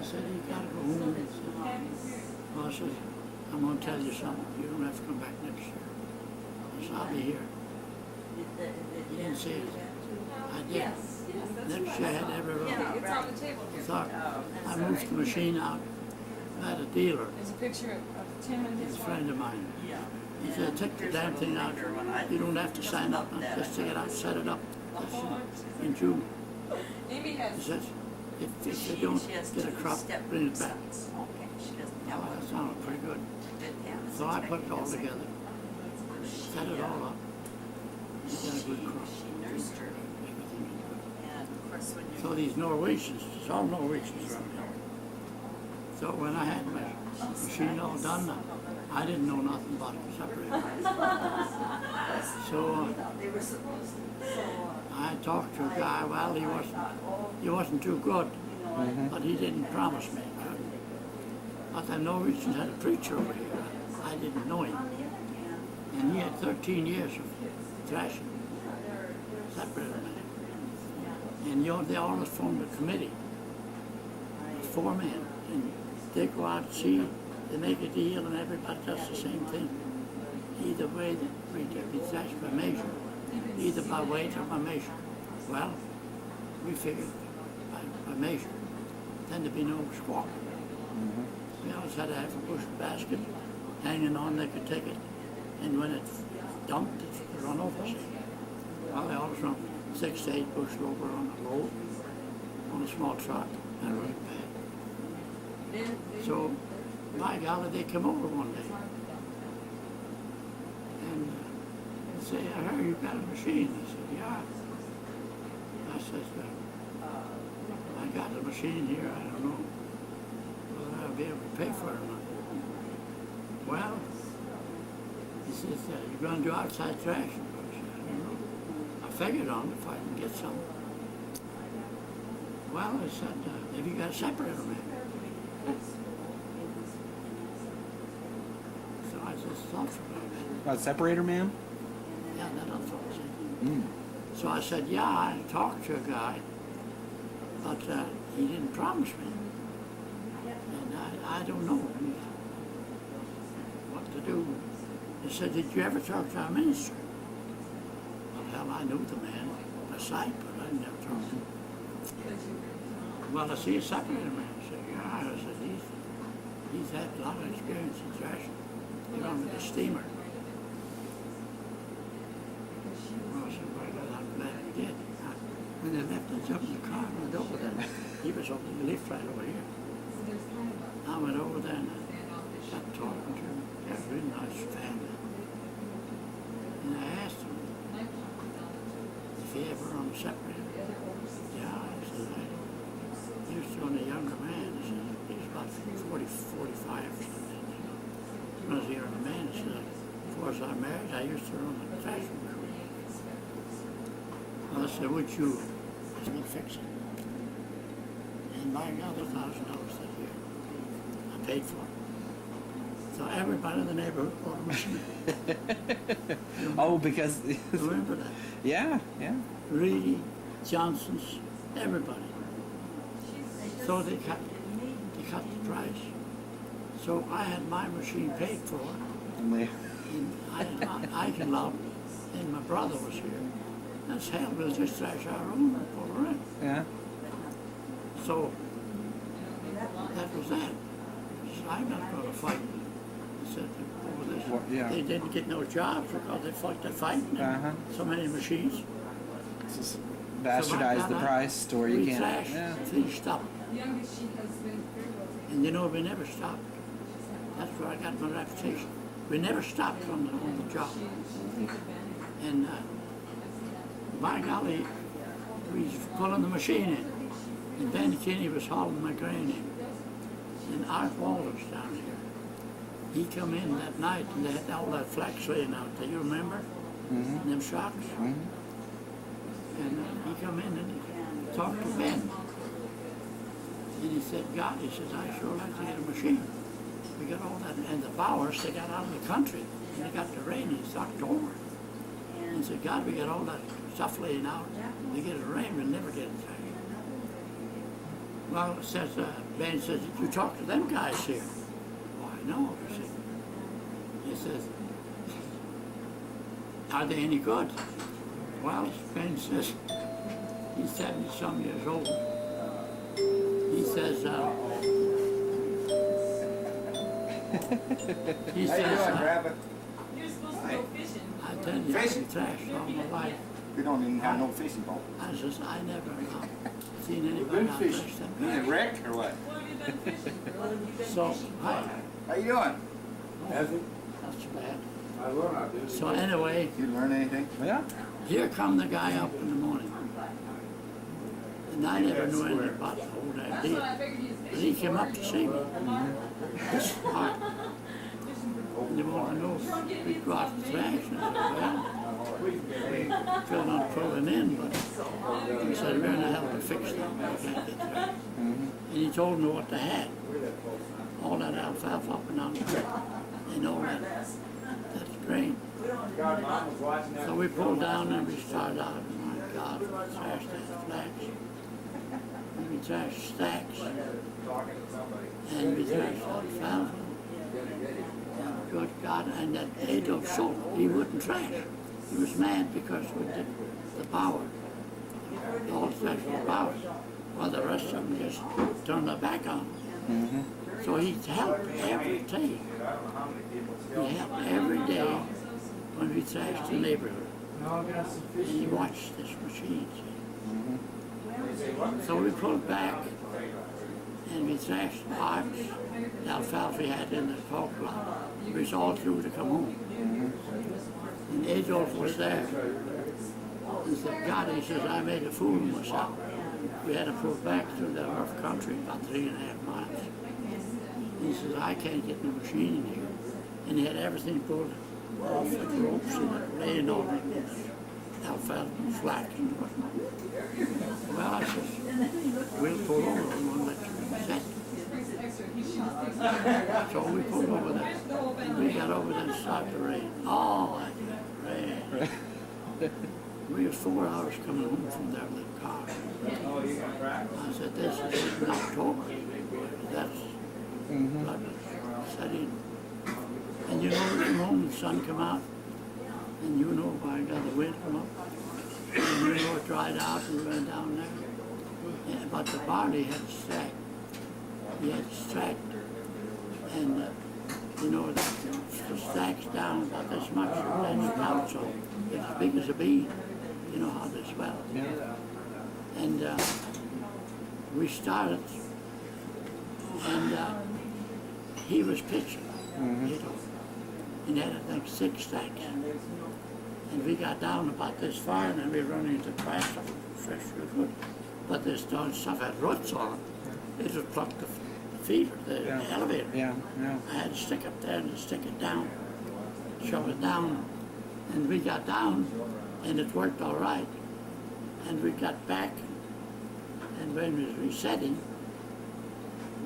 said, you gotta go home. He said, well, I said, I'm gonna tell you something. You don't have to come back next year. I said, I'll be here. He didn't say it. I did. Next year I had every room. It's on the table here. I thought, I moved the machine out. I had a dealer, There's a picture of Tim and he's his a wife. friend of mine. He said, take the damn thing out. You don't have to sign up. Just take it out, set it up. That's in June. Amy He has. says, if you don't get a crop, bring it back. Okay, she doesn't Oh, have that sounded pretty good. a. So I put it all together, set it all up. You got a good crop. She nursed her, Everything is good. and of course when you're. So these Norwegians, it's all Norwegians around here. So when I had my machine all done, I didn't know nothing about it separator. So They were supposed to, I talked to a guy. Well, he wasn't too good, but he didn't promise me. But the Norwegians had a preacher over here. I didn't know him, and he had 13 years of thrashing separator man. And they always formed a committee, 4 men, and they go out and see, they make a deal, and everybody does the same thing. Either way, we thrash by measure, either by weight or by measure. Well, we figured by measure, then there'd be no squawk. We always had to have a bushel basket hanging on, they could take it, and when it's dumped, it's run over. Well, they always run 6 to 8 bushel over on a load, on a small truck, and run it back. So, by golly, they come over one day, and they say, I heard you got a machine. I said, yeah. I said, I got a machine here, I don't know whether I'll be able to pay for it or not. Well, he says, you're going to do outside trash? I said, I don't know. I figured on it if I can get some. Well, I said, have you got a separator, man? So I just thought for a minute. A separator man? Yeah, that's what I said. So I said, yeah, I talked to a guy, but he didn't promise me. And I don't know what to do. He said, did you ever talk to our minister? Well, hell, I knew the man by sight, but I never talked to him. Well, I see a separator man. I said, yeah. I said, he's had a lot of experience in thrashing. He's on with a steamer. Well, I said, well, I'm glad he did. When they left, I jumped in the car and went over there. He was on the lift right over here. I went over there and I got talking to him. He had a really nice family. And I asked him if he ever on a separator. Yeah, I said, he was still a younger man. He said, he was about 40, 45 or something. When I was a younger man, he said, before I was married, I used to run a fashion crew. Well, I said, would you fix it? And by God, $1,000 that year. I paid for it. So everybody in the neighborhood bought a machine. Oh, because Remember that? yeah. Reedy, Johnson's, everybody. So they cut the price. So I had my machine paid for, And they, and I can love, and my brother was here. That's hell, we'll just thrash our own and pull her in. yeah. So that was that. So I'm not going to fight. I said over this. Well, yeah. They didn't get no jobs because they fought the fighting. So many machines. Just bastardize the price to where you we can't. thrashed, Yeah. finished up. Youngest she has been very well. And you know, we never stopped. That's where I got my reputation. We never stopped on the job. And by golly, we was pulling the machine in. And Ben Kinney was hauling my grain in. And Art Walters down here, he come in that night and they had all that flax laying out there, you remember? And them shocks? And he come in and he talked to Ben. And he said, God, he says, I sure like to get a machine. We got all that, and the Bowers, they got out of the country. And they got the rain, it's October. And he said, God, we got all that stuff laying out. We get a rain, we'll never get it back. Well, it says, Ben says, did you talk to them guys here? Why, no, he said. He says, are they any good? Well, Ben says, he's 70-some years old. He says, he How you says, doing, Grandpa? You're supposed to go fishing. I tell you, I've been trashed all my life. We don't even have no fishing boat. I says, I never seen anybody out trash them You guys. wreck or what? What have you done fishing? So, hi, How you doing? not so bad. I will not do. So anyway, You learn anything? Yeah. here come the guy up in the morning. And I never knew anything about the whole damn That's deal. what I figured he was But fishing. he came up to see me. This is hard. And they want to know if we go out to trash. And I said, well, feel not pulling in, but he said, we're gonna help to fix that. We can't get there. And he told me what they had. All that alfalfa up and down the creek. And all that's grain. So we pulled down and we started out. My God, we trashed that flax. And we trashed stacks. And we trashed alfalfa. And good God, and that Adolf Schultz, he wouldn't trash. He was mad because we did the power. All the trash was power. While the rest of them just turned their back on him. So he helped every day. He helped every day when we trashed the neighborhood. And he watched this machine. See? So we pulled back and we trashed the pipes, the alfalfa we had in the pork lot. We was all through to come home. And Adolf was there. He said, God, he says, I made a fool of myself. We had to pull back through the rough country, about 3.5 miles. He says, I can't get the machine in here. And he had everything pulled off the ropes and laying on the alfalfa and flax and whatnot. Well, I said, we'll pull over and we'll let you set. So we pulled over there. And we got over there and started to rain. Oh, that rain. We were 4 hours coming home from there with the car. I said, this is in October. That's setting. And you know, we come home, the sun come out, and you know, by God, the wind come up. And you know, it dried out and we went down there. Yeah, but the barley had stacked. He had stacked. And, you know, the stack's down about this much, and it's out, so it's as big as a bean. You know how they swell. Yeah. And we started, and he was pitching, you know, and had, I think, 6 stacks. And we got down about this far, and then we run into trash, fresh good. But this darn stuff had roots on it. It just plucked the feeder, the elevator. Yeah. Yeah. I had to stick up there and stick it down, shove it down, and we got down, and it worked all right. And we got back, and when we was resetting,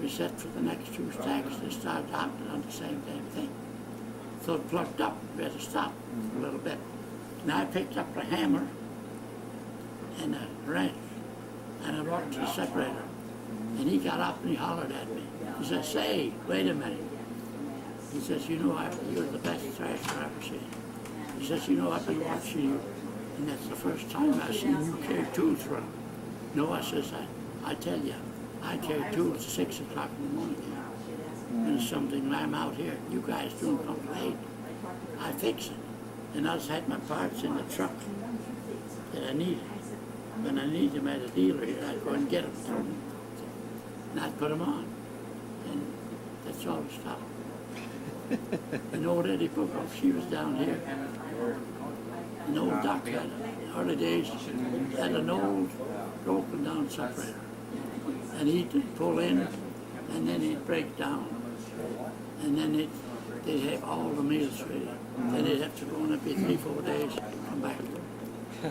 we set for the next 2 stacks. They started happening on the same damn thing. So it plucked up. We had to stop for a little bit. And I picked up a hammer and a wrench, and I brought it to the separator. And he got up and he hollered at me. He says, say, wait a minute. He says, you know, you're the best thrasher I've ever seen. He says, you know, I've been watching you, and that's the first time I've seen you carry tools around. No, I says, I tell you, I carry tools at 6 o'clock in the morning. And it's something when I'm out here, you guys don't come to 8. I fix it. And I just had my parts in the truck that I needed. When I need them at a dealer here, I'd go and get them. And I'd put them on. And that's all the stuff. And old Eddie Bookoff, she was down here. An old duck had, in the early days, had an old broken down separator. And he'd pull in, and then he'd break down. And then they'd have all the meals ready. Then they'd have to go, and it'd be 3-4 days, come back.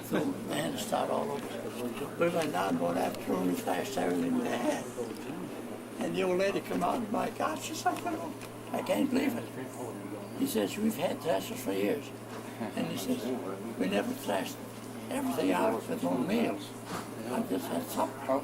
So they had to start all over. So we went down one afternoon and stashed everything they had. And the old lady come out, and my God, she said, I can't believe it. He says, we've had thrashers for years. And he says, we never thrashed everything I was with on meals. I just had supper. Oh.